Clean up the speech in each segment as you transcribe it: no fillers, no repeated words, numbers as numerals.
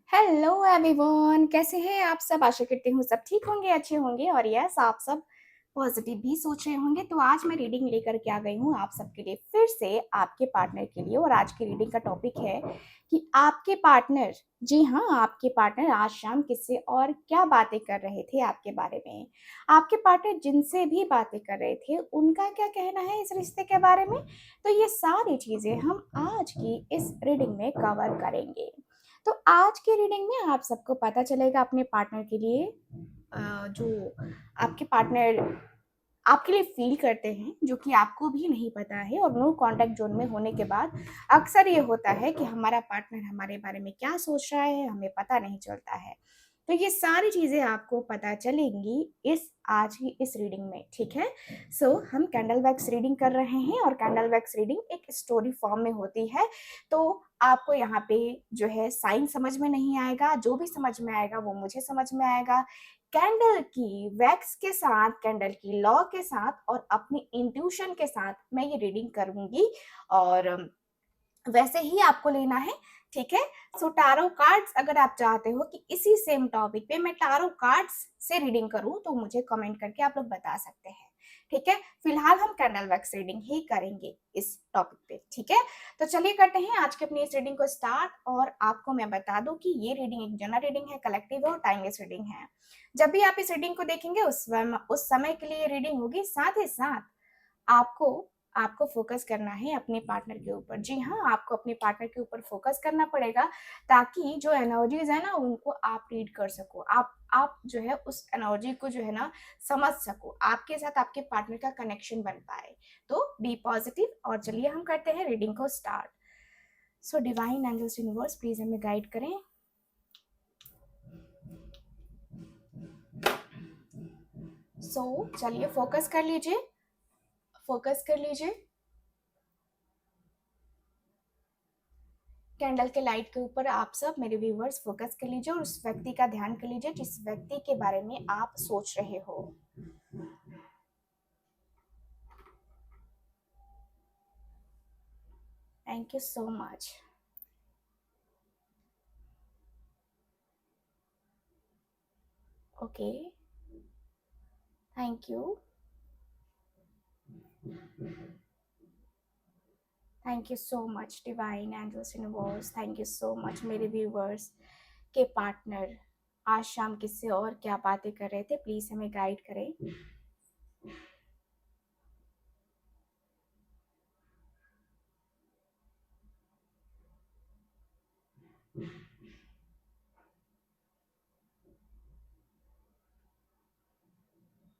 Hello everyone, कैसे हैं आप सब। आशा करती हूँ सब ठीक होंगे, अच्छे होंगे और यस आप सब पॉजिटिव भी सोच रहे होंगे। तो आज मैं रीडिंग लेकर के आ गई हूँ आप सबके लिए, फिर से आपके पार्टनर के लिए। और आज की रीडिंग का टॉपिक है कि आपके पार्टनर, जी हाँ, आपके पार्टनर आज शाम किससे और क्या बातें कर रहे थे आपके बारे में। आपके पार्टनर जिनसे भी बातें कर रहे थे उनका क्या कहना है इस रिश्ते के बारे में। तो ये सारी चीजें हम आज की इस रीडिंग में कवर करेंगे। तो आज की रीडिंग में आप सबको पता चलेगा अपने पार्टनर के लिए जो आपके पार्टनर आपके लिए फील करते हैं, जो कि आपको भी नहीं पता है। और नो कांटेक्ट जोन में होने के बाद अक्सर ये होता है कि हमारा पार्टनर हमारे बारे में क्या सोच रहा है हमें पता नहीं चलता है। तो ये सारी चीजें आपको पता चलेंगी इस आज की इस रीडिंग में, ठीक है। हम कैंडल वैक्स रीडिंग कर रहे हैं और कैंडल वैक्स रीडिंग एक स्टोरी फॉर्म में होती है। तो आपको यहाँ पे जो है साइन समझ में नहीं आएगा, जो भी समझ में आएगा वो मुझे समझ में आएगा। कैंडल की वैक्स के साथ, कैंडल की लॉ के साथ और अपनी इंट्यूशन के साथ मैं ये रीडिंग करूंगी। और वैसे ही आपको लेना है, ठीक है। टारो कार्ड्स अगर आप चाहते हो कि इसी सेम टॉपिक पे मैं टारो कार्ड्स से रीडिंग करूं तो मुझे कमेंट करके आप लोग बता सकते हैं, ठीक है। फिलहाल हम कैंडल वैक्स रीडिंग ही करेंगे इस टॉपिक पे, ठीक है। तो चलिए करते हैं आज की अपनी इस रीडिंग को स्टार्ट। और आपको मैं बता दूं कि ये रीडिंग एक जनरल रीडिंग है, कलेक्टिव है और टाइमलेस रीडिंग है। जब भी आप इस रीडिंग को देखेंगे उस समय के लिए रीडिंग होगी। साथ ही साथ आपको आपको फोकस करना है अपने पार्टनर के ऊपर। जी हाँ, आपको अपने पार्टनर के ऊपर फोकस करना पड़ेगा ताकि जो एनर्जीज है ना उनको आप रीड कर सको। आप जो है उस एनर्जी को जो है ना समझ सको, आपके साथ आपके पार्टनर का कनेक्शन बन पाए। तो बी पॉजिटिव और चलिए हम करते हैं रीडिंग को start. Divine angels universe please हमें गाइड करें। चलिए फोकस कर लीजिए, फोकस कर लीजिए। कैंडल के लाइट के ऊपर आप सब मेरे व्यूवर्स फोकस कर लीजिए और उस व्यक्ति का ध्यान कर लीजिए जिस व्यक्ति के बारे में आप सोच रहे हो। Thank you so much. Okay, thank you, thank you so much divine angels universe, thank you so much. मेरे व्यूवर्स के पार्टनर आज शाम किससे और क्या बातें कर रहे थे, प्लीज हमें गाइड करें।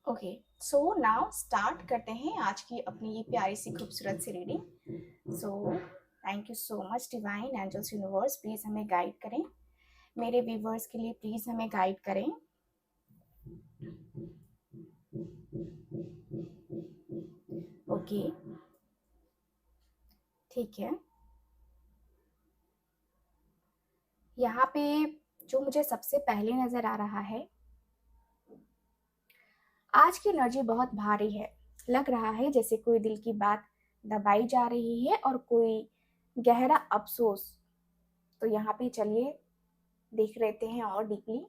ओके, नाउ स्टार्ट करते हैं आज की अपनी ये प्यारी सी खूबसूरत सी reading. Thank you so much divine angels universe, please हमें गाइड करें। मेरे व्यूवर्स के लिए प्लीज हमें गाइड करें। ओके, ठीक है। यहाँ पे जो मुझे सबसे पहले नजर आ रहा है, आज की एनर्जी बहुत भारी है। लग रहा है जैसे कोई दिल की बात दबाई जा रही है और कोई गहरा अफसोस। तो यहाँ पे चलिए देख लेते हैं और डीपली।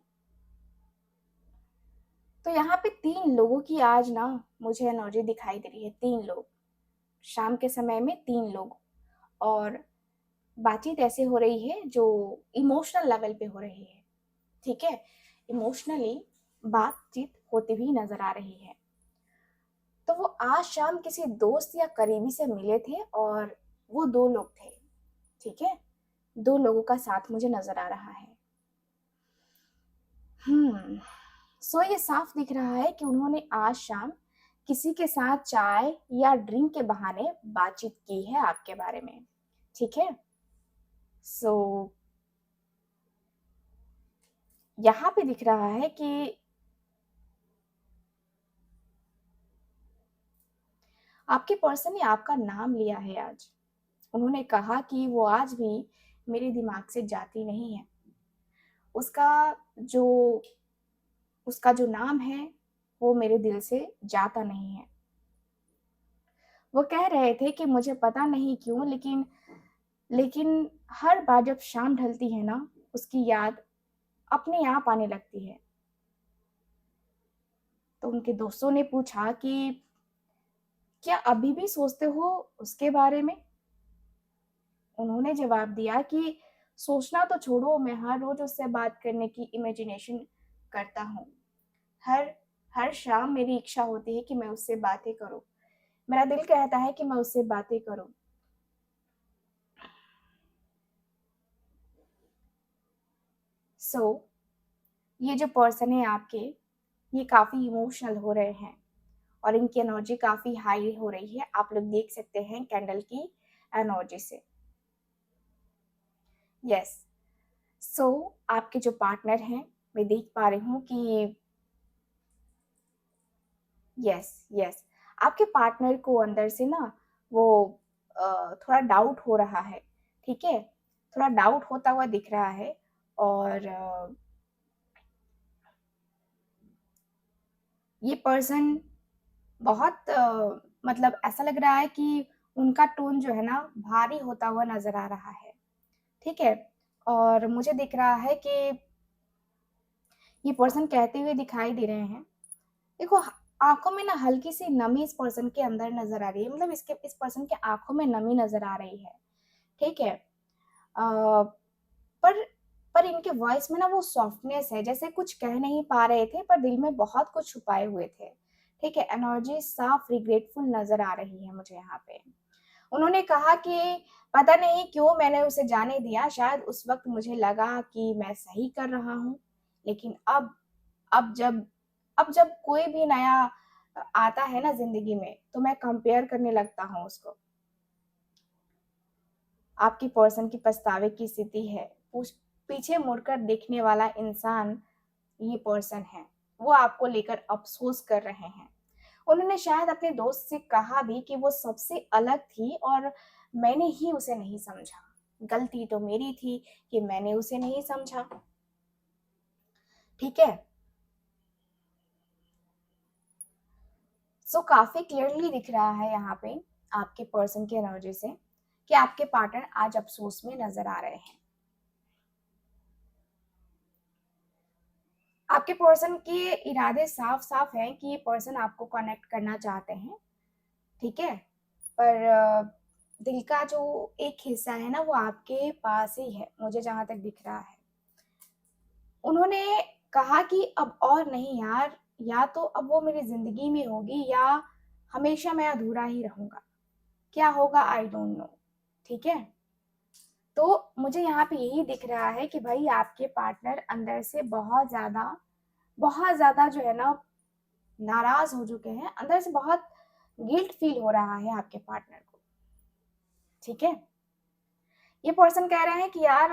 तो यहाँ पे 3 लोगों की आज ना मुझे एनर्जी दिखाई दे रही है। 3 लोग, शाम के समय में 3 लोग। और बातचीत ऐसे हो रही है जो इमोशनल लेवल पे हो रही है, ठीक है। इमोशनली बातचीत होती हुई नजर आ रही है। तो वो आज शाम किसी दोस्त या करीबी से मिले थे और वो 2 लोग थे, ठीक है। 2 लोगों का साथ मुझे नजर आ रहा है। हम्म ये साफ दिख रहा है कि उन्होंने आज शाम किसी के साथ चाय या ड्रिंक के बहाने बातचीत की है आपके बारे में, ठीक है। सो यहाँ पे दिख रहा है कि आपके पर्सन ने आपका नाम लिया है आज। उन्होंने कहा कि वो आज भी मेरे दिमाग से जाती नहीं है। उसका जो उसका जो नाम है वो मेरे दिल से जाता नहीं है। वो कह रहे थे कि मुझे पता नहीं क्यों, लेकिन हर बार जब शाम ढलती है ना उसकी याद अपने आप आने लगती है। तो उनके दोस्तों ने पूछा कि क्या अभी भी सोचते हो उसके बारे में? उन्होंने जवाब दिया कि सोचना तो छोड़ो, मैं हर रोज उससे बात करने की इमेजिनेशन करता हूँ। हर हर शाम मेरी इच्छा होती है कि मैं उससे बातें करूँ। मेरा दिल कहता है कि मैं उससे बातें करूँ। सो ये जो पर्सन है आपके, ये काफ़ी इमोशनल हो रहे हैं और इनकी एनर्जी काफ़ी हाई हो रही है। आप लोग देख सकते हैं कैंडल की एनर्जी से। यस। सो आपके जो पार्टनर हैं, मैं देख पा रही हूँ कि यस, यस, आपके पार्टनर को अंदर से ना वो थोड़ा डाउट हो रहा है, ठीक है? थोड़ा डाउट होता हुआ दिख रहा है और ये पर्सन बहुत मतलब ऐसा लग रहा है कि उनका टोन जो है ना भारी होता हुआ नज़र आ रहा है, ठीक है? और मुझे दिख रहा है कि ये पर्सन कहते हुए दिखाई दे रहे हैं। देखो आँखों में ना हल्की-सी नमी इस पर्सन के अंदर नज़र आ रही है, मतलब इसके इस पर्सन के आँखों में नमी नज़र आ रही है, ठीक है? अ, पर पर इनके वॉइस में ना वो सॉफ्टनेस है, जैसे कुछ कह नहीं पा रहे थे पर दिल में बहुत कुछ छुपाए हुए थे, ठीक है? एनर्जी साफ रिग्रेटफुल नज़र आ रही है मुझे यहाँ पे। उन्होंने कहा कि पता नहीं क्यों मैंने उसे जाने दिया, शायद उस वक़्त मुझे लगा कि मैं सही कर रहा हूँ, लेकिन अब जब अब जब कोई भी नया आता है ना ज़िंदगी में, तो मैं कंपेयर करने लगता हूँ उसको। आपकी पर्सन की पछतावे की स्थिति है। पूछ पीछे मुड़कर देखने वाला इंसान ये पर्सन है। वो आपको लेकर अफ़सोस कर रहे हैं। उन्होंने शायद अपने दोस्त से कहा भी कि वो सबसे अलग थी और मैंने ही उसे नहीं समझा। गलती तो मेरी थी कि मैंने उसे नहीं समझा। ठीक है? सो काफ़ी क्लियरली दिख रहा है यहाँ पे आपके पर्सन की एनर्जी से कि आपके पार्टनर आज अफ़सोस में नज़र आ रहे हैं। आपके पर्सन के इरादे साफ-साफ हैं कि ये पर्सन आपको कनेक्ट करना चाहते हैं, ठीक है? पर दिल का जो एक हिस्सा है ना वो आपके पास ही है, मुझे जहाँ तक दिख रहा है। उन्होंने कहा कि अब और नहीं यार, या तो अब वो मेरी ज़िंदगी में होगी या हमेशा मैं अधूरा ही रहूँगा। क्या होगा आई डोंट नो, ठीक है? तो मुझे यहाँ पे यही दिख रहा है कि भाई आपके पार्टनर अंदर से बहुत ज़्यादा जो है ना नाराज़ हो चुके हैं, अंदर से बहुत गिल्ट फ़ील हो रहा है आपके पार्टनर को, ठीक है? ये पर्सन कह रहे हैं कि यार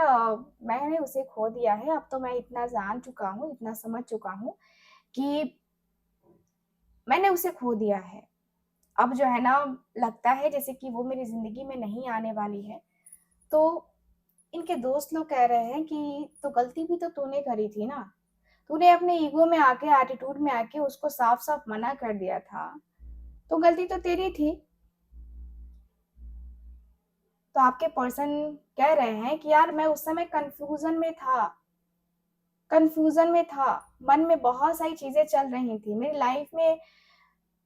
मैंने उसे खो दिया है, अब तो मैं इतना जान चुका हूँ, इतना समझ चुका हूँ कि मैंने उसे खो दिया है। अब जो है ना लगता है जैसे कि वो मेरी ज़िंदगी में नहीं आने वाली है। तो इनके दोस्त लोग कह रहे हैं कि तो गलती भी तो तूने करी थी ना। तूने अपने ईगो में आके एटीट्यूड में आके उसको साफ-साफ मना कर दिया था। तो गलती तो तेरी थी। तो आपके पर्सन कह रहे हैं कि यार मैं उस समय कन्फ्यूज़न में था। मन में बहुत सारी चीज़ें चल रही थी। मेरी लाइफ में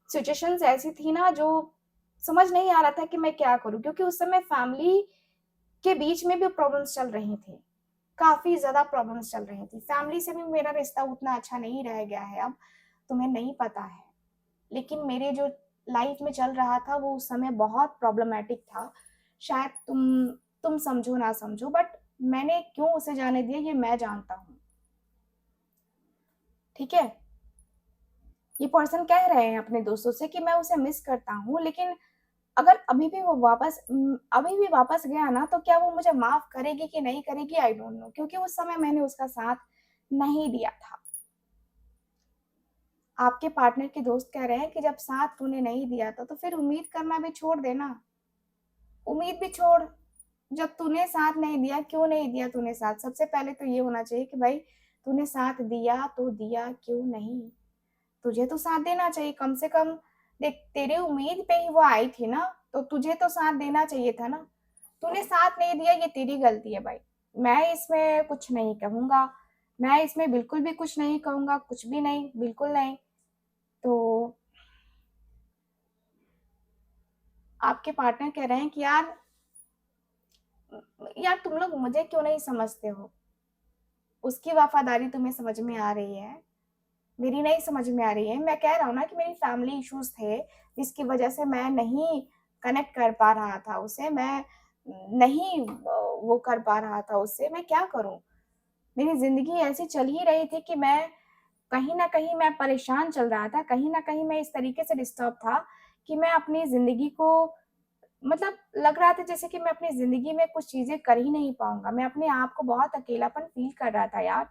सिचुएशंस ऐसी थी ना जो समझ नहीं आ रहा था कि मैं क्या करूँ? क्योंकि उस समय फैमिली के बीच में भी प्रॉब्लम्स चल रही थी। काफ़ी ज़्यादा प्रॉब्लम्स चल रही थी। फैमिली से भी मेरा रिश्ता उतना अच्छा नहीं रह गया है अब, तुम्हें नहीं पता है। लेकिन मेरे जो लाइफ में चल रहा था वो उस समय बहुत प्रॉब्लमैटिक था। शायद तुम समझो ना समझो बट मैंने क्यों उसे जाने दिया ये मैं जानता हूँ। ठीक है? ये पर्सन कह रहे हैं अपने दोस्तों से कि मैं उसे मिस करता हूँ लेकिन अगर अभी भी वापस गया ना तो क्या वो मुझे माफ़ करेगी कि नहीं करेगी आई डोंट नो क्योंकि उस समय मैंने उसका साथ नहीं दिया था। आपके पार्टनर के दोस्त कह रहे हैं कि जब साथ तूने नहीं दिया था तो फिर उम्मीद करना भी छोड़ देना। उम्मीद भी छोड़, जब तूने साथ नहीं दिया, क्यों नहीं दिया तूने साथ? सबसे पहले तो ये होना चाहिए कि भाई तूने साथ दिया तो दिया क्यों नहीं? तुझे तो साथ देना चाहिए कम से कम। देख तेरी उम्मीद पे ही वो आई थी ना, तो तुझे तो साथ देना चाहिए था ना। तूने साथ नहीं दिया ये तेरी गलती है भाई। मैं इसमें कुछ नहीं कहूँगा। मैं इसमें बिल्कुल भी कुछ नहीं कहूँगा, कुछ भी नहीं, बिल्कुल नहीं। तो आपके पार्टनर कह रहे हैं कि यार यार तुम लोग मुझे क्यों नहीं समझते हो? उसकी वफ़ादारी तुम्हें समझ में आ रही है, मेरी नहीं समझ में आ रही है। मैं कह रहा हूँ ना कि मेरी फैमिली इश्यूज़ थे, जिसकी वज़ह से मैं नहीं कनेक्ट कर पा रहा था उससे, मैं नहीं वो कर पा रहा था उससे, मैं क्या करूँ? मेरी ज़िंदगी ऐसी चल ही रही थी कि मैं कहीं न कहीं मैं परेशान चल रहा था, कहीं न कहीं मैं इस तरीके से डिस्टर्ब था कि मैं अपनी ज़िंदगी को मतलब लग रहा था जैसे कि मैं अपनी ज़िंदगी में कुछ चीज़ें कर ही नहीं पाऊँगा। मैं अपने आप को बहुत अकेलापन फ़ील कर रहा था यार।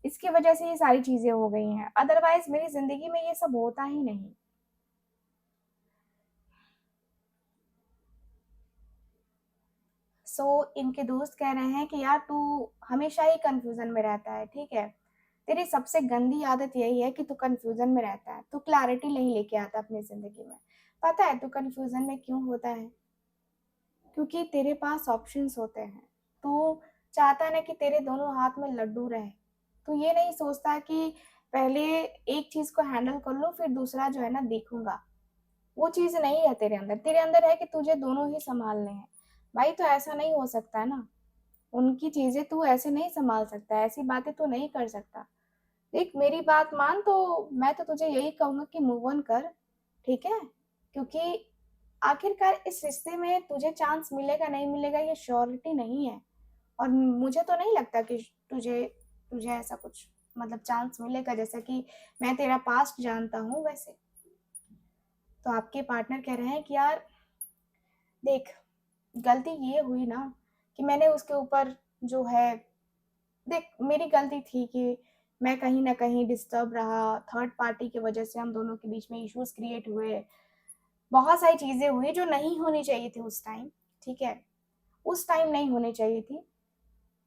इसकी वज़ह से ये सारी चीज़ें हो गई हैं, अदरवाइज़ मेरी ज़िंदगी में ये सब होता ही नहीं। इनके दोस्त कह रहे हैं कि यार तू हमेशा ही कन्फ्यूज़न में रहता है, ठीक है? तेरी सबसे गंदी आदत यही है कि तू कन्फ्यूज़न में रहता है, तू क्लैरिटी नहीं लेके आता अपनी ज़िंदगी में। पता है तू कन्फ्यूज़न में क्यों होता है? क्योंकि तेरे पास ऑप्शंस होते हैं। तू चाहता है ना कि तेरे दोनों हाथ में लड्डू रहे। तू ये नहीं सोचता कि पहले एक चीज़ को हैंडल कर लूँ फिर दूसरा जो है ना देखूँगा। वो चीज़ नहीं है तेरे अंदर। तेरे अंदर है कि तुझे दोनों ही सँभालने हैं। भाई तो ऐसा नहीं हो सकता है ना। उनकी चीज़ें तू ऐसे नहीं सँभाल सकता, ऐसी बातें तू नहीं कर सकता। देख मेरी बात मान तो मैं तो तुझे यही कहूँगा कि मूव ऑन कर, ठीक है? क्योंकि आखिरकार इस रिश्ते में तुझे चांस मिलेगा नहीं मिलेगा ये श्योरिटी नहीं है और मुझे तो नहीं लगता कि तुझे तुझे ऐसा कुछ मतलब चांस मिलेगा जैसा कि मैं तेरा पास्ट जानता हूँ वैसे। तो आपके पार्टनर कह रहे हैं कि यार देख गलती ये हुई ना कि मैंने उसके ऊपर जो है देख मेरी गलती थी कि मैं कहीं न कहीं डिस्टर्ब रहा, थर्ड पार्टी की वज़ह से हम दोनों के बीच में इश्यूज़ क्रिएट हुए। बहुत सारी चीज़ें हुई जो नहीं होनी चाहिए थी उस टाइम, ठीक है? उस टाइम नहीं होनी चाहिए थी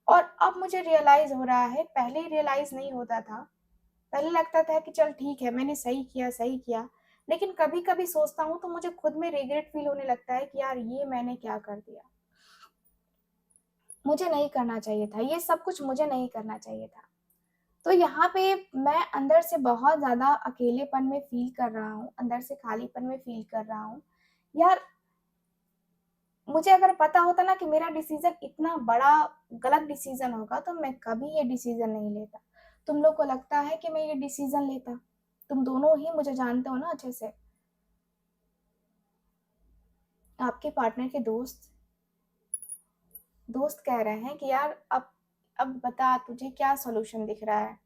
और अब मुझे रियलाइज़ हो रहा है, पहले रियलाइज़ नहीं होता था। पहले लगता था कि चल ठीक है, मैंने सही किया, सही किया। लेकिन कभी-कभी सोचता हूँ तो मुझे खुद में रिग्रेट फ़ील होने लगता है कि यार ये मैंने क्या कर दिया? मुझे नहीं करना चाहिए था, ये सब कुछ मुझे नहीं करना चाहिए था। तो यहाँ पे मैं अंदर से बहुत ज़्यादा अकेलेपन में फ़ील कर रहा हूँ, अंदर से खालीपन में फ़ील कर रहा हूँ। यार मुझे अगर पता होता ना कि मेरा डिसीज़न इतना बड़ा गलत डिसीज़न होगा तो मैं कभी ये डिसीज़न नहीं लेता। तुम लोग को लगता है कि मैं ये डिसीज़न लेता? तुम दोनों ही मुझे जानते हो ना अच्छे से। आपके पार्टनर के दोस्त दोस्त कह रहे हैं कि यार अब बता तुझे क्या सॉल्यूशन दिख रहा है?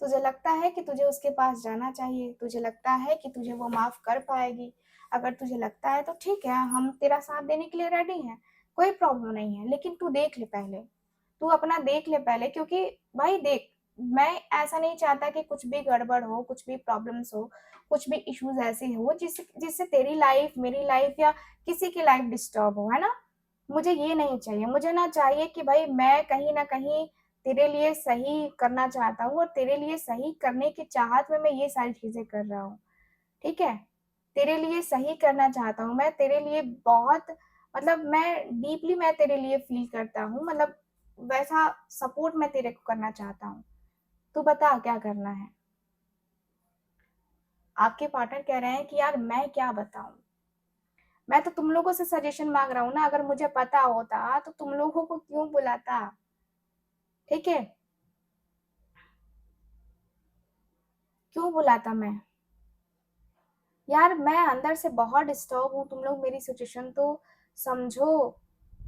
तुझे लगता है कि तुझे उसके पास जाना चाहिए, तुझे लगता है कि तुझे वो माफ़ कर पाएगी। अगर तुझे लगता है तो ठीक है, हम तेरा साथ देने के लिए रेडी हैं, कोई प्रॉब्लम नहीं है। लेकिन तू देख ले पहले, तू अपना देख ले पहले क्योंकि भाई देख, मैं ऐसा नहीं चाहता कि कुछ भी गड़बड़ हो, कुछ भी प्रॉब्लम्स हो, कुछ भी इश्यूज़ ऐसे हो जिससे जिससे तेरी लाइफ़, मेरी लाइफ़ या किसी की लाइफ़ डिस्टर्ब हो, है ना? मुझे ये नहीं चाहिए, मुझे ना चाहिए कि भाई मैं कहीं न कहीं तेरे लिए सही करना चाहता हूँ और तेरे लिए सही करने की चाहत में मैं ये सारी चीज़ें कर रहा हूँ, ठीक है? तेरे लिए सही करना चाहता हूँ मैं, तेरे लिए बहुत मतलब मैं डीपली मैं तेरे लिए फ़ील करता हूँ, मतलब वैसा सपोर्ट मैं तेरे को करना चाहता हूँ। तू बता क्या करना है? आपके पार्टनर कह रहे हैं कि यार मैं क्या बताऊँ? मैं तो तुम लोगों से सजेशन माँग रहा हूँ ना, अगर मुझे पता होता तो तुम लोगों को क्यों बुलाता, ठीक है? क्यों बुलाता मैं? यार मैं अंदर से बहुत डिस्टर्ब हूँ, तुम लोग मेरी सिचुएशन तो समझो,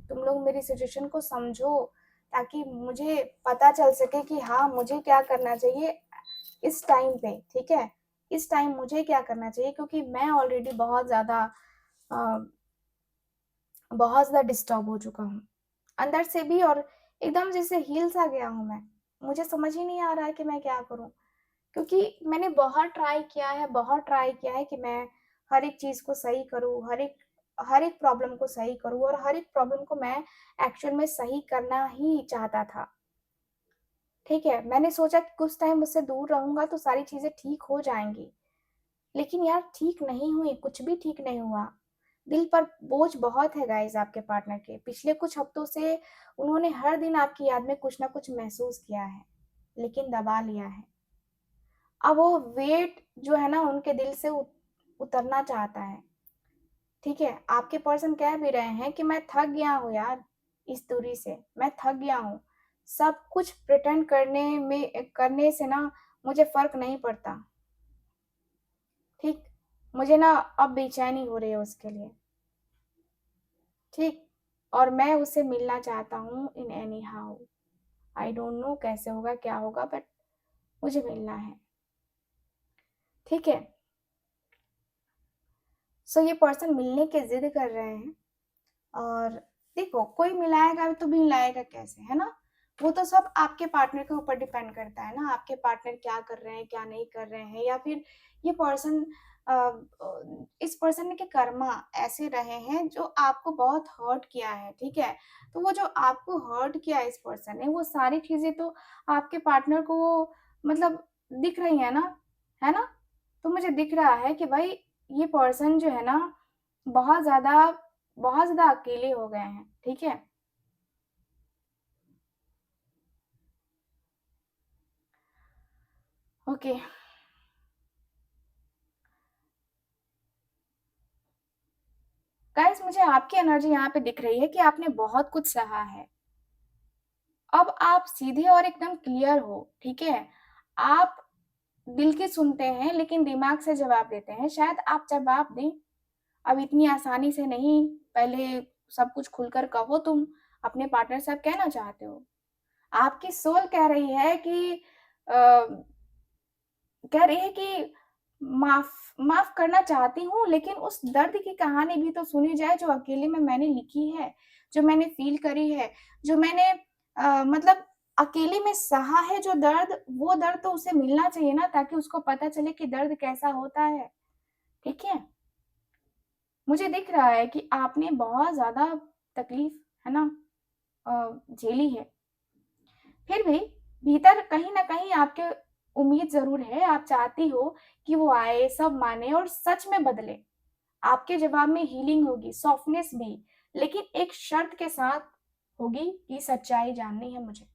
तुम लोग मेरी सिचुएशन को समझो, ताकि मुझे पता चल सके कि हाँ, मुझे क्या करना चाहिए इस टाइम पे, ठीक है? इस टाइम मुझे क्या करना चाहिए क्योंकि मैं ऑलरेडी अ, बहुत ज़्यादा डिस्टर्ब हो चुका हूँ, अंदर से भी और एकदम जैसे हील सा गया हूँ मैं। मुझे समझ ही नहीं आ रहा है कि मैं क्या करूँ? क्योंकि मैंने बहुत ट्राई किया है कि मैं हर एक चीज़ को सही करूँ, हर एक प्रॉब्लम को सही करूँ और हर एक प्रॉब्लम को मैं एक्चुअल में सही करना ही चाहता था, ठीक है? मैंने सोचा कि कुछ टाइम उससे दूर रहूँगा तो सारी चीज़ें ठीक हो जाएँगी, लेकिन यार ठीक नहीं हुई, कुछ भी ठीक नहीं हुआ। दिल पर बोझ बहुत है गाइज़ आपके पार्टनर के, पिछले कुछ हफ्तों से उन्होंने हर दिन आपकी याद में कुछ न कुछ महसूस किया है। लेकिन दबा लिया है। अब वो वेट जो है ना उनके दिल से उतरना चाहता है। ठीक है, आपके पर्सन कह भी रहे हैं कि मैं थक गया हूँ यार, इस दूरी से मैं थक गया हूँ। सब कुछ प्रिटेंड करने से ना मुझे फर्क नहीं पड़ता। ठीक, मुझे ना अब बेचैनी हो रही है उसके लिए। ठीक, और मैं उससे मिलना चाहता हूँ in any how. I don't know कैसे होगा क्या होगा, बट मुझे मिलना है। ठीक है, सो ये पर्सन मिलने की जिद कर रहे हैं। और देखो, कोई मिलाएगा तो भी मिलाएगा कैसे, है ना? वो तो सब आपके पार्टनर के ऊपर डिपेंड करता है ना, आपके पार्टनर क्या कर रहे हैं, क्या नहीं कर रहे हैं, या फिर ये पर्सन इस पर्सन के कर्मा ऐसे रहे हैं जो आपको बहुत हर्ट किया है। ठीक है, तो वो जो आपको हर्ट किया है इस पर्सन ने, वो सारी चीजें तो आपके पार्टनर को मतलब दिख रही है ना, है ना? तो मुझे दिख रहा है कि भाई ये पर्सन जो है ना बहुत ज्यादा बहुत ज़्यादा अकेले हो गए हैं। ठीक है? ओके। गाइस, मुझे आपकी एनर्जी यहाँ पे दिख रही है कि आपने बहुत कुछ सहा है। अब आप सीधे और एकदम क्लियर हो। ठीक है? आप दिल की सुनते हैं लेकिन दिमाग से जवाब देते हैं। शायद आप जवाब दें, अब इतनी आसानी से नहीं। पहले सब कुछ खुलकर कहो तुम अपने पार्टनर से आप कहना चाहते हो। आपकी सोल कह रही है कि कह रही है कि माफ माफ करना चाहती हूँ, लेकिन उस दर्द की कहानी भी तो सुनी जाए जो अकेले में मैंने लिखी है, जो मैंने फील करी है, जो मैंने मतलब अकेले में सहा है जो दर्द, वो दर्द तो उसे मिलना चाहिए ना, ताकि उसको पता चले कि दर्द कैसा होता है। ठीक है? मुझे दिख रहा है कि आपने बहुत ज्यादा तकलीफ, है ना, झेली है। फिर भी भीतर कहीं न कहीं आपके उम्मीद ज़रूर है, आप चाहती हो कि वो आए, सब माने और सच में बदले। आपके जवाब में हीलिंग होगी, सॉफ्टनेस भी, लेकिन एक शर्त के साथ होगी कि सच्चाई जाननी है मुझे।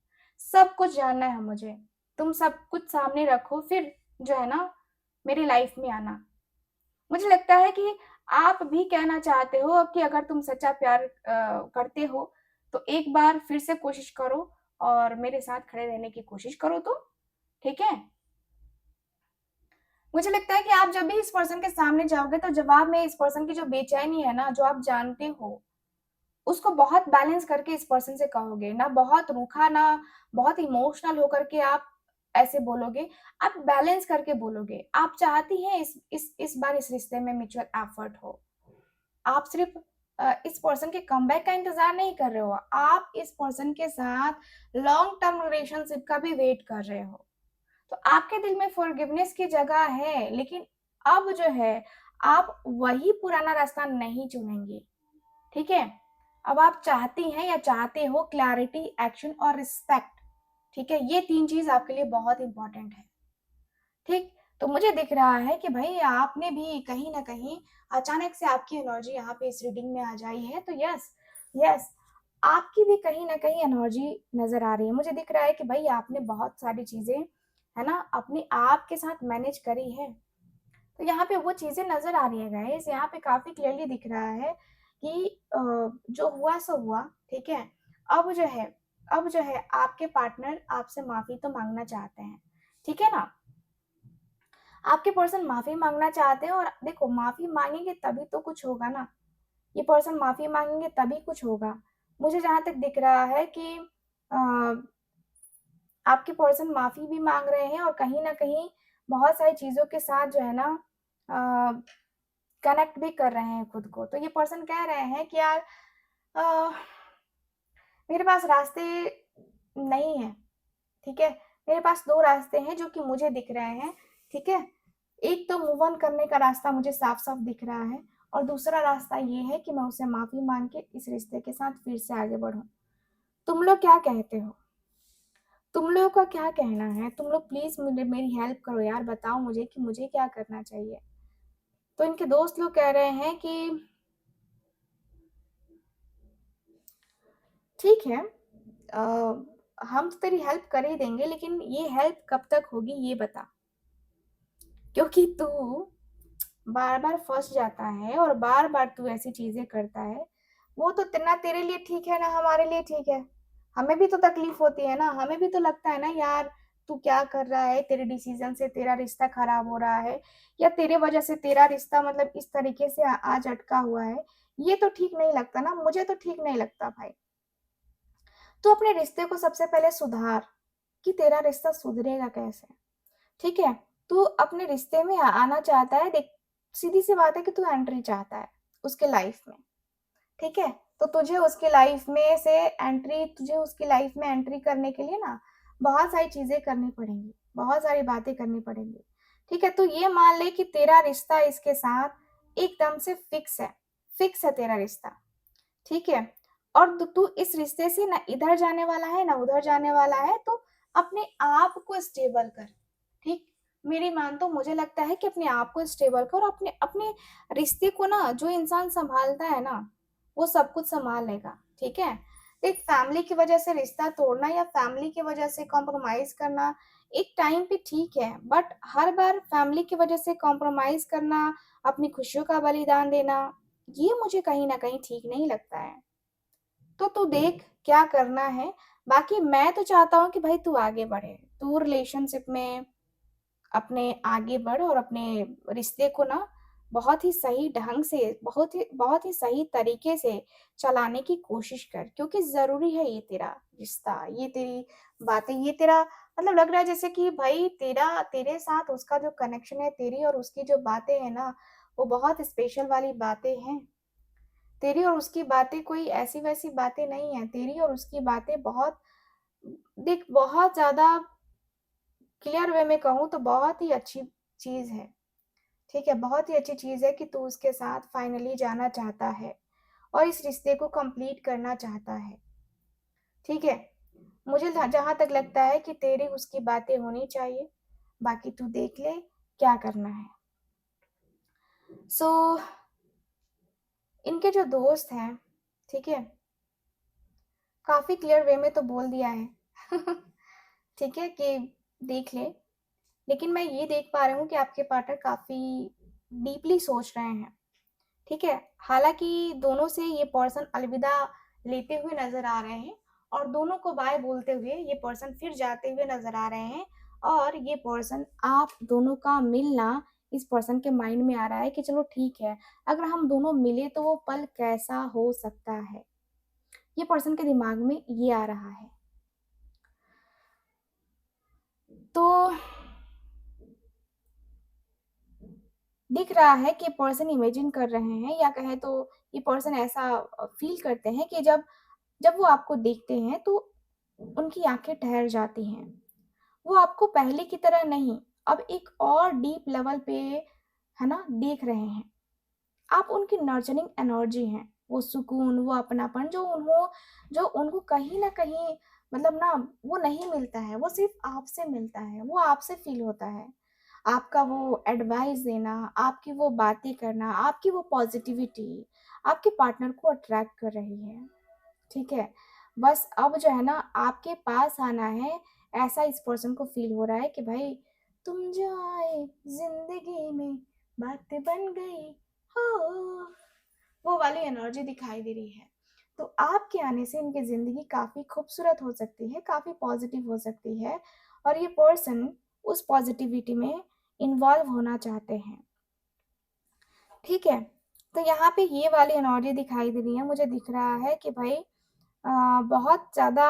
सब कुछ जानना है मुझे। तुम सब कुछ सामने रखो, फिर जो है ना मेरी लाइफ में आना। मुझे लगता है कि आप भी कहना चाहते हो कि अगर तुम सच्चा प्यार करते हो, तो एक बार फिर से कोशिश करो और मेरे साथ खड़े रहने की कोशिश करो तो, ठीक है? मुझे लगता है कि आप जब भी इस पर्सन के सामने जाओगे तो जवाब में इस पर्सन की जो बेचैनी है ना, जो आप जानते हो, उसको बहुत बैलेंस करके इस पर्सन से कहोगे। ना बहुत रूखा, ना बहुत इमोशनल होकर के आप ऐसे बोलोगे, आप बैलेंस करके बोलोगे। आप चाहती हैं इस बार इस रिश्ते में म्यूचुअल एफर्ट हो। आप सिर्फ इस पर्सन के कमबैक का इंतजार नहीं कर रहे हो, आप इस पर्सन के साथ लॉन्ग टर्म रिलेशनशिप का भी वेट कर रहे हो। तो आपके दिल में फॉरगिवनेस की जगह है, लेकिन अब जो है आप वही पुराना रास्ता नहीं चुनेंगे। ठीक है? अब आप चाहती हैं या चाहते हो क्लैरिटी, एक्शन और रिस्पेक्ट। ठीक है? ये तीन चीज आपके लिए बहुत इंपॉर्टेंट है। ठीक, तो मुझे दिख रहा है कि भाई आपने भी कहीं ना कहीं अचानक से आपकी एनर्जी यहाँ पे इस रीडिंग में आ जाई है, तो यस, यस, आपकी भी कहीं ना कहीं एनर्जी नजर आ रही है। मुझे दिख रहा है कि भाई आपने बहुत सारी चीजें, है ना, अपने आप के साथ मैनेज करी है। तो यहाँ पे वो चीजें नजर आ रही है गाइस, यहाँ पे काफी क्लियरली दिख रहा है कि जो हुआ सो हुआ। ठीक है? अब जो है अब जो है आपके पार्टनर आपसे माफी तो मांगना चाहते हैं। ठीक है ना? आपके पर्सन माफी मांगना चाहते हैं, और देखो माफी मांगेंगे तभी तो कुछ होगा ना। ये पर्सन माफी मांगेंगे तभी कुछ होगा। मुझे जहां तक दिख रहा है कि अ, आपके पर्सन माफी भी मांग रहे हैं और कहीं ना कहीं बहुत सारी चीजों के साथ जो है ना कनेक्ट भी कर रहे हैं खुद को। तो ये पर्सन कह रहे हैं कि यार अ, मेरे पास रास्ते नहीं है। ठीक है? मेरे पास दो रास्ते हैं जो कि मुझे दिख रहे हैं। ठीक है? एक तो मूव ऑन करने का रास्ता मुझे साफ साफ दिख रहा है, और दूसरा रास्ता ये है कि मैं उसे माफी मांग के इस रिश्ते के साथ फिर से आगे बढ़ूं। तुम लोग क्या कहते हो? तुम लोगों का क्या कहना है? तुम लोग प्लीज मुझे मेरी हेल्प करो यार, बताओ मुझे कि मुझे क्या करना चाहिए। तो इनके दोस्त लोग कह रहे हैं कि ठीक है, हम तो तेरी हेल्प कर ही देंगे, लेकिन ये हेल्प कब तक होगी ये बता, क्योंकि तू बार बार फंस जाता है और बार बार तू ऐसी चीजें करता है। वो तो ना तेरे लिए ठीक है ना हमारे लिए ठीक है। हमें भी तो तकलीफ होती है ना, हमें भी तो लगता है ना यार, तू क्या कर रहा है, तेरे डिसीजन से तेरा रिश्ता खराब हो रहा है, या तेरे वजह से तेरा रिश्ता मतलब इस तरीके से आज अटका हुआ है। ये तो ठीक नहीं लगता ना, मुझे तो ठीक नहीं लगता भाई। तू अपने रिश्ते को सबसे पहले सुधार, कि तेरा रिश्ता सुधरेगा कैसे। ठीक है, तू अपने रिश्ते में आना चाहता है, देख सीधी सी बात है कि तू एंट्री चाहता है उसके लाइफ में। ठीक है, तो तुझे उसकी लाइफ में एंट्री करने के लिए ना बहुत सारी चीजें करनी पड़ेंगी, बहुत सारी बातें करनी पड़ेंगी। ठीक है, तो ये मान ले कि तेरा रिश्ता इसके साथ एकदम से फिक्स है तेरा रिश्ता। ठीक है, और तू इस रिश्ते से ना इधर जाने वाला है ना उधर जाने वाला है, तो अपने आप को स्टेबल कर। ठीक, मेरी मान तो मुझे लगता है कि अपने आप को स्टेबल कर, अपने अपने रिश्ते को ना, जो इंसान संभालता है ना वो सब कुछ संभाल लेगा। ठीक है, देख फैमिली की वजह से रिश्ता तोड़ना या फैमिली की वजह से कॉम्प्रोमाइज करना एक टाइम पे ठीक है, बट हर बार फैमिली की वजह से कॉम्प्रोमाइज करना, अपनी खुशियों का बलिदान देना, ये मुझे कहीं ना कहीं ठीक नहीं लगता है। तो तू देख क्या करना है। बाकी मैं तो चाहता हूँ कि भाई तू आगे बढ़े, तू रिलेशनशिप में अपने आगे बढ़ और अपने रिश्ते को ना बहुत ही सही ढंग से, बहुत ही सही तरीके से चलाने की कोशिश कर, क्योंकि जरूरी है ये तेरा रिश्ता, ये तेरी बातें, ये तेरा मतलब लग रहा है जैसे कि भाई तेरे साथ उसका जो कनेक्शन है, तेरी और उसकी जो बातें हैं ना, वो बहुत स्पेशल वाली बातें हैं। तेरी और उसकी बातें कोई ऐसी वैसी बातें नहीं है, तेरी और उसकी बातें बहुत, देख बहुत ज्यादा क्लियर वे में कहूँ तो बहुत ही अच्छी चीज है। ठीक है, बहुत ही अच्छी चीज है कि तू उसके साथ फाइनली जाना चाहता है और इस रिश्ते को कंप्लीट करना चाहता है। ठीक है, मुझे जहां तक लगता है कि तेरी उसकी बातें होनी चाहिए, बाकी तू देख ले क्या करना है। सो इनके जो दोस्त हैं, ठीक है, काफी क्लियर वे में तो बोल दिया है ठीक है कि देख ले, लेकिन मैं ये देख पा रही हूँ कि आपके पार्टनर काफी डीपली सोच रहे हैं। ठीक है, हालांकि दोनों से ये पर्सन अलविदा लेते हुए नजर आ रहे हैं, और दोनों को बाय बोलते हुए ये पर्सन फिर जाते हुए नजर आ रहे हैं, और ये पर्सन आप दोनों का मिलना इस पर्सन के माइंड में आ रहा है कि चलो ठीक है, अगर हम दोनों मिले तो वो पल कैसा हो सकता है, ये पर्सन के दिमाग में ये आ रहा है। तो दिख रहा है कि पर्सन इमेजिन कर रहे हैं, या कहे तो ये पर्सन ऐसा फील करते हैं कि जब जब वो आपको देखते हैं तो उनकी आंखें ठहर जाती हैं। वो आपको पहले की तरह नहीं, अब एक और डीप लेवल पे है ना देख रहे हैं। आप उनकी नर्चरिंग एनर्जी हैं, वो सुकून, वो अपनापन जो उनको कहीं ना कहीं मतलब ना वो नहीं मिलता है, वो सिर्फ आपसे मिलता है, वो आपसे फील होता है। आपका वो एडवाइस देना, आपकी वो बातें करना, आपकी वो पॉजिटिविटी आपके पार्टनर को अट्रैक्ट कर रही है। ठीक है, बस अब जो है ना आपके पास आना है, ऐसा इस पर्सन को फील हो रहा है कि भाई तुम जो आए जिंदगी में बात बन गई हो, वो वाली एनर्जी दिखाई दे रही है। तो आपके आने से इनकी जिंदगी काफी खूबसूरत हो सकती है, काफी पॉजिटिव हो सकती है, और ये पर्सन उस पॉजिटिविटी में इन्वॉल्व होना चाहते हैं। ठीक है, तो यहाँ पे ये वाली एनर्जी दिखाई दे रही है, मुझे दिख रहा है कि भाई बहुत ज़्यादा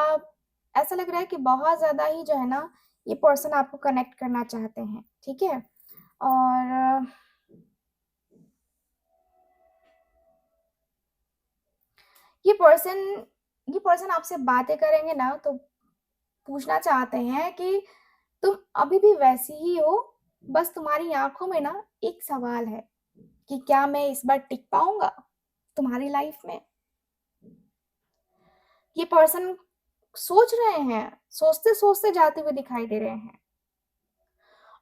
ऐसा लग रहा है कि बहुत ज़्यादा ही जो है ना ये पर्सन आपको कनेक्ट करना चाहते हैं। ठीक है, और ये पर्सन ये पर्सन आपसे बातें करेंगे ना तो पूछना चाहते हैं कि तुम अभी भी वैसी ही हो, बस तुम्हारी आंखों में ना एक सवाल है कि क्या मैं इस बार टिक पाऊंगा तुम्हारी लाइफ में। ये पर्सन सोच रहे हैं, सोचते सोचते जाते हुए दिखाई दे रहे हैं,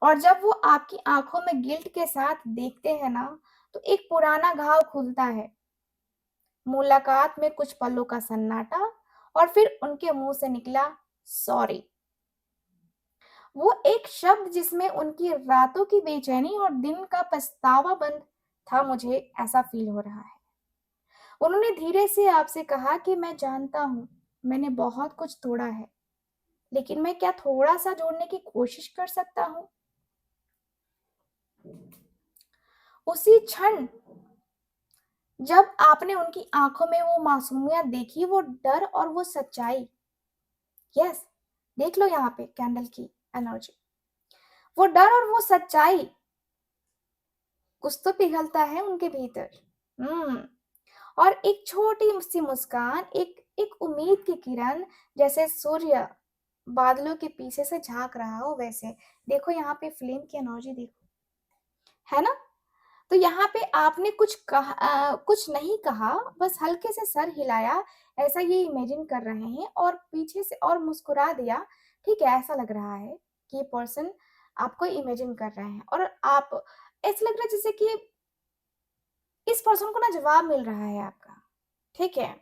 और जब वो आपकी आंखों में गिल्ट के साथ देखते हैं ना तो एक पुराना घाव खुलता है। मुलाकात में कुछ पलों का सन्नाटा, और फिर उनके मुंह से निकला सॉरी। वो एक शब्द जिसमें उनकी रातों की बेचैनी और दिन का पछतावा बंद था, मुझे ऐसा फील हो रहा है। उन्होंने धीरे से आपसे कहा कि मैं जानता हूँ, मैंने बहुत कुछ तोड़ा है, लेकिन मैं क्या थोड़ा-सा जोड़ने की कोशिश कर सकता हूँ? उसी क्षण जब आपने उनकी आँखों में वो मासूमियत देखी, वो डर और वो सच्चाई, यस, देख लो यहाँ पे कैंडल की एनर्जी। वो डर और वो सच्चाई, कुछ तो पिघलता है उनके भीतर। हुँ। और एक छोटी-सी मुस्कान, एक एक उम्मीद की किरण, जैसे सूर्य बादलों के पीछे से झाँक रहा हो वैसे। देखो यहाँ पे फ्लेम की एनर्जी देखो, है ना? तो यहाँ पे आपने कुछ नहीं कहा, बस हल्के से सर हिलाया, ऐसा ये इमेजिन कर रहे हैं और पीछे से और मुस्कुरा दिया। ठीक है, ऐसा लग रहा है कि ये पर्सन आपको इमेजिन कर रहे हैं और आप, ऐसा लग रहा है जैसे कि इस पर्सन को ना जवाब मिल रहा है आपका, ठीक है?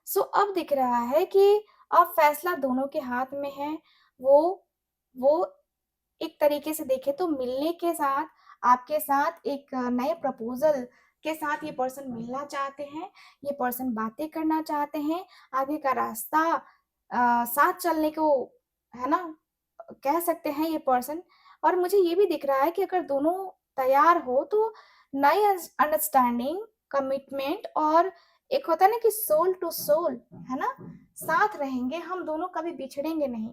सो अब दिख रहा है कि अब फैसला दोनों के हाथ में है। वो वो एक तरीके से देखें तो मिलने के साथ, आपके साथ एक नए प्रपोज़ल के साथ ये पर्सन मिलना चाहते हैं, ये पर्सन बातें करना चाहते हैं, आगे का रास्ता साथ चलने को, है ना? कह सकते हैं ये पर्सन। और मुझे ये भी दिख रहा है कि अगर दोनों तैयार हो तो नई अंडरस्टैंडिंग, कमिटमेंट और एक होता है ना कि सोल टू सोल, है ना? साथ रहेंगे, हम दोनों कभी बिछड़ेंगे नहीं।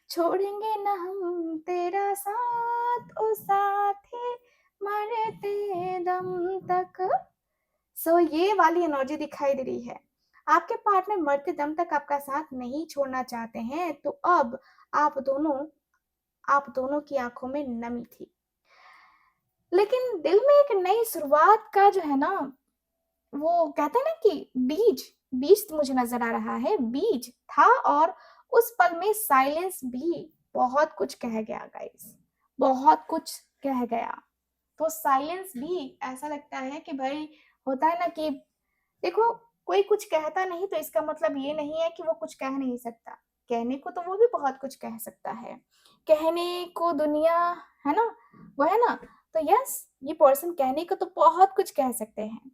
छोड़ेंगे ना हम तेरा साथ ओ साथी, मरते दम तक। सो ये वाली एनर्जी दिखाई दे रही है। आपके पार्टनर मरते दम तक आपका साथ नहीं छोड़ना चाहते हैं, तो अब आप दोनों आप दोनों की आंखों में नमी थी, लेकिन दिल में एक नई शुरुआत का जो है ना, वो कहते हैं ना कि बीज, बीज मुझे नजर आ रहा है, बीज था। और उस पल में साइलेंस भी बहुत कुछ कह गया गाइस, बहुत कुछ कह गया। तो साइलेंस भी ऐसा लगता है कि भाई, होता है ना कि देखो, कोई कुछ कहता नहीं तो इसका मतलब ये नहीं है कि वो कुछ कह नहीं सकता। कहने को तो वो भी बहुत कुछ कह सकता है। कहने को दुनिया, है ना? वो है ना? तो यस, ये पर्सन कहने को तो बहुत कुछ कह सकते हैं।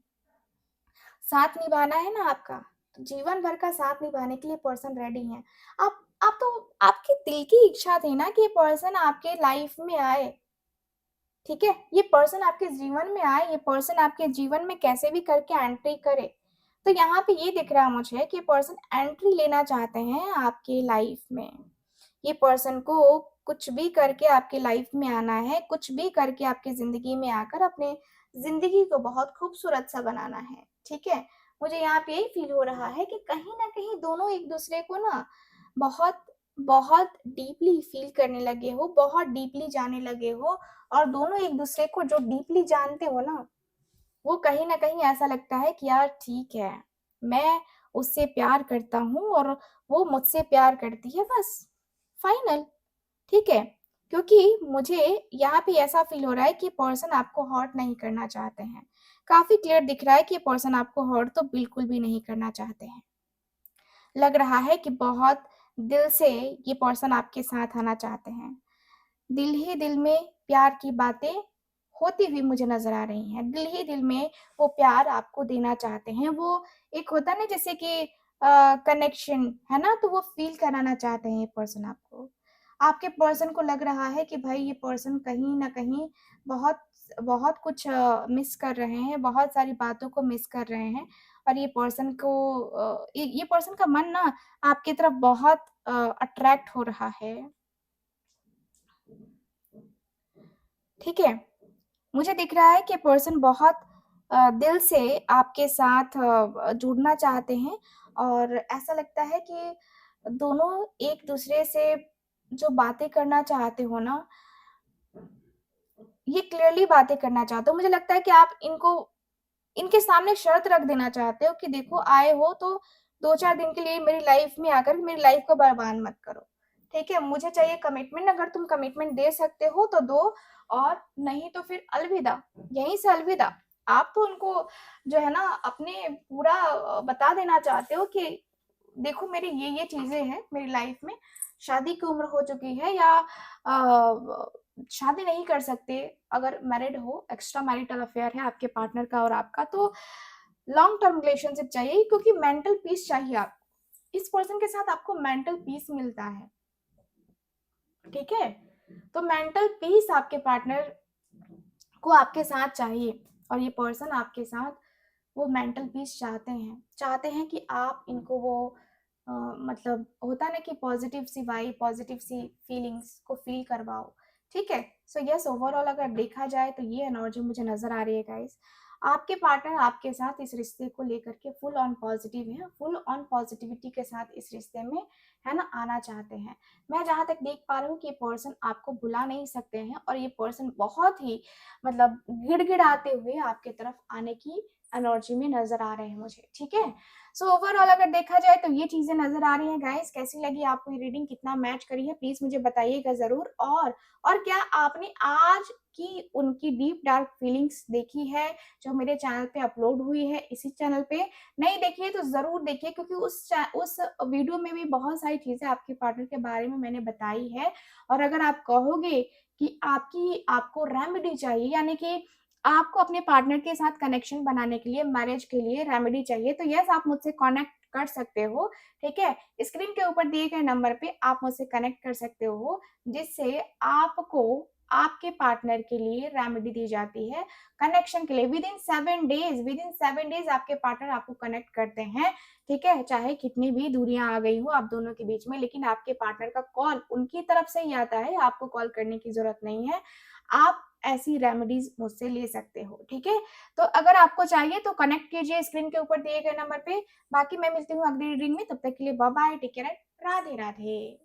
साथ निभाना है ना आपका, तो जीवन भर का साथ निभाने के लिए पर्सन रेडी है। आप तो, आपके दिल की इच्छा थी ना कि ये पर्सन आपके लाइफ में आए, ठीक है? ये पर्सन आपके जीवन में आए, ये पर्सन आपके जीवन में कैसे भी करके एंट्री करे। तो यहाँ पे ये दिख रहा है मुझे कि पर्सन एंट्री लेना चाहते हैं आपके लाइफ में। ये पर्सन को कुछ भी करके आपके लाइफ में आना है, कुछ भी करके आपकी ज़िंदगी में आकर अपने ज़िंदगी को बहुत खूबसूरत सा बनाना है, ठीक है? मुझे यहाँ पे यही फ़ील हो रहा है कि कहीं न कहीं दोनों एक-दूसरे को ना बहुत, बहुत डीपली फ़ील करने लगे हो, बहुत डीपली जाने लगे हो। और दोनों एक-दूसरे को जो डीपली जानते हो ना, वो कहीं न कहीं ऐसा लगता है कि यार ठीक है, मैं उससे प्यार करता हूँ और वो मुझसे प्यार करती है, बस फाइनल, ठीक है? क्योंकि मुझे यहाँ पे ऐसा फ़ील हो रहा है कि पर्सन आपको हर्ट नहीं करना चाहते हैं। काफ़ी क्लियर दिख रहा है कि पर्सन आपको हर्ट तो बिल्कुल भी नहीं करना चाहते हैं। लग रहा है कि बहुत दिल से ये पर्सन आपके साथ आना चाहते हैं। दिल ही दिल में प्यार की बातें होती हुई मुझे नज़र आ रही हैं। दिल ही दिल में वो प्यार आपको देना चाहते हैं। वो एक होता है ना जैसे कि कनेक्शन, है ना? तो वो फ़ील कराना चाहते हैं ये पर्सन आपको। आपके पर्सन को लग रहा है कि भाई, ये पर्सन कहीं न कहीं बहुत बहुत कुछ मिस कर रहे हैं, बहुत सारी बातों को मिस कर रहे हैं। और ये पर्सन को ये पर्सन का मन ना आपकी तरफ बहुत अट्रैक्ट हो रहा है। ठीक है? मुझे दिख रहा है कि पर्सन बहुत दिल से आपके साथ जुड़ना चाहते हैं। और ऐसा लगता है कि दोनों एक-दूसरे से जो बातें करना चाहते हो ना, ये क्लियरली बातें करना चाहते हो। मुझे लगता है कि आप इनको, इनके सामने शर्त रख देना चाहते हो कि देखो, आए हो तो 2-4 दिन के लिए मेरी लाइफ़ में आकर मेरी लाइफ़ को बर्बाद मत करो, ठीक है? मुझे चाहिए कमिटमेंट, अगर तुम कमिटमेंट दे सकते हो तो दो, और नहीं तो फिर अलविदा, यहीं से अलविदा। आप तो उनको जो है ना अपने पूरा बता देना चाहते हो कि देखो मेरी ये चीजें हैं मेरी लाइफ में, शादी की उम्र हो चुकी है या शादी नहीं कर सकते, अगर मैरिड हो, एक्स्ट्रा मैरिटल अफेयर है आपके पार्टनर का और आपका, तो लॉन्ग टर्म रिलेशनशिप चाहिए, क्योंकि मेंटल पीस चाहिए आपको। इस पर्सन के साथ आपको मेंटल पीस मिलता है, ठीक है। तो मेंटल पीस आपके पार्टनर को आपके साथ चाहिए, और ये पर्सन आपके साथ वो मेंटल पीस चाहते हैं कि आप इनको वो मतलब होता है ना कि पॉजिटिव सी वाइब, पॉजिटिव सी फीलिंग्स को फील करवाओ, ठीक है। सो यस, ओवरऑल अगर देखा जाए तो ये एनर्जी मुझे नजर आ रही है गाइस। आपके पार्टनर आपके साथ इस रिश्ते को लेकर के फुल ऑन पॉजिटिव है, फुल ऑन पॉजिटिविटी के साथ इस रिश्ते में है ना आना चाहते हैं। मैं जहां तक देख पा रही हूँ कि ये पर्सन आपको भुला नहीं सकते हैं, और ये पर्सन बहुत ही मतलब गिड़गिड़ाते हुए आपके तरफ आने की एनर्जी में नजर आ रहे हैं मुझे, ठीक है। सो ओवरऑल अगर देखा जाए तो ये चीजें नजर आ रही हैं गाइस। कैसी लगी आपको ये रीडिंग, कितना मैच करी है, प्लीज मुझे बताइएगा जरूर। और क्या आपने आज की उनकी डीप डार्क फीलिंग्स देखी है जो मेरे चैनल पे अपलोड हुई है, इसी चैनल पे? नहीं देखी है तो जरूर देखिए, क्योंकि उस वीडियो में भी बहुत सारी चीजें आपके पार्टनर के बारे में मैंने बताई है। और अगर आप कहोगे कि आपको रेमेडी चाहिए, यानी कि आपको अपने पार्टनर के साथ कनेक्शन बनाने के लिए, मैरिज के लिए रेमेडी चाहिए, तो यस आप मुझसे कनेक्ट कर सकते हो, ठीक है। स्क्रीन के ऊपर दिए गए नंबर पे आप मुझसे कनेक्ट कर सकते हो, जिससे आपको आपके पार्टनर के लिए रेमेडी दी जाती है कनेक्शन के लिए। विद इन 7 डेज आपके पार्टनर आपको कनेक्ट करते हैं, ठीक है। चाहे कितनी भी दूरियां आ गई हो आप दोनों के बीच में, लेकिन आपके पार्टनर का कॉल उनकी तरफ से ही आता है, आपको कॉल करने की जरूरत नहीं है। आप ऐसी रेमेडीज मुझसे ले सकते हो, ठीक है। तो अगर आपको चाहिए तो कनेक्ट कीजिए स्क्रीन के ऊपर दिए गए नंबर पे। बाकी मैं मिलती हूँ अगली रीडिंग में, तब तक के लिए bye bye, take care, Radhe Radhe.